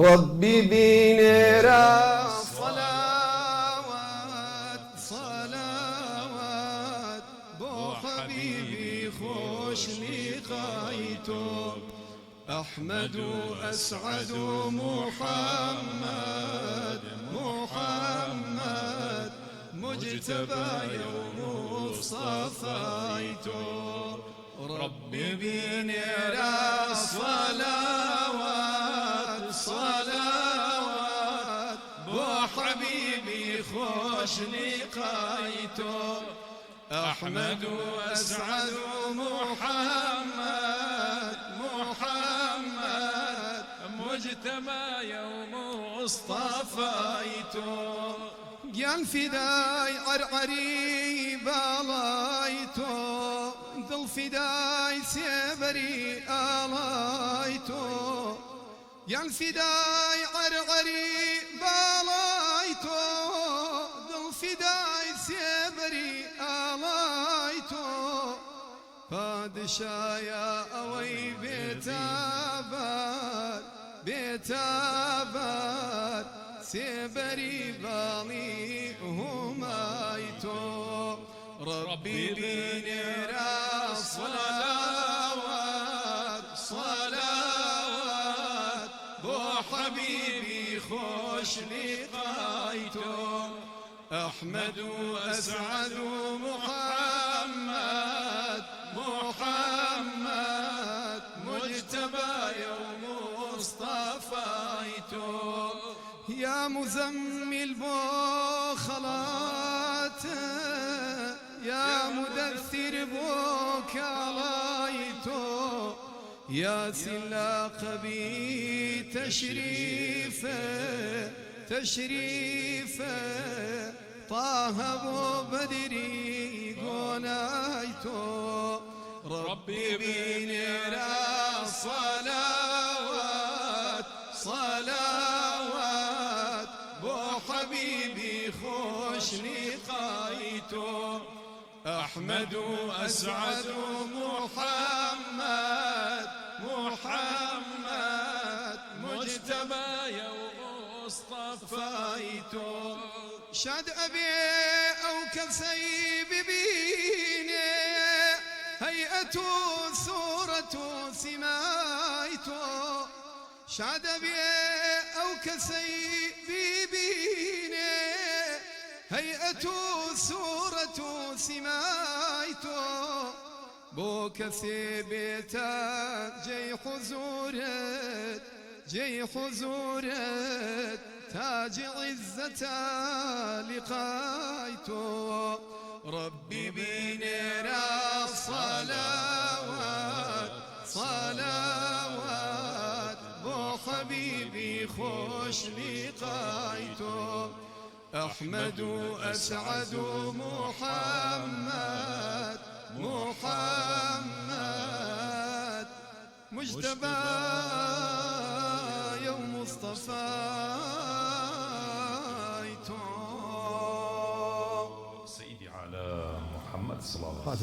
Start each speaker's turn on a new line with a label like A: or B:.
A: ربي بينيرا صلاوات بو حبيبي خوش لقايتو أحمد أسعد محمد مجتبى يوم اصطفيتو ربي بينيرا صلاوات بو حبيبي خوش لقايتو أحمد أسعد محمد مجتمع يوم اصطفيتو قال فداي عرعري بالايتو ذل فداي سيبري آلايتو قال فداي عرعري بالايتو ذل فداي سيبري آلايتو بادشايا اوي بيتابات سيبري بالي همايتو ربي بينيرا صلاوات بو حبيبي خوش لقايتو أحمد أسعد محمد مجتبى يوم اصطفيتو يا مزمل بو خلاته يا مدثر بو كالايتو يا سلاق بي تشريفه طه بو بدري قنايتو ربي بينيرا صلاوات بو حبيبي خوش لقايتو أحمد أسعد محمد مجتبى يوم اصطفيتو شاد أبي أو كسيب بيني هيئة صورة سمايتو شاد أبي أو كسيب بيني هيئة صورة سمايتو بو كسيبتا جي حزورت تاج عزة لقايتو ربي بينيرا صلاوات بو حبيبي خوش لقايتو أحمد أسعد محمد مجتبى يوم اصطفيتو
B: سيدي على محمد صلى الله عليه وسلم.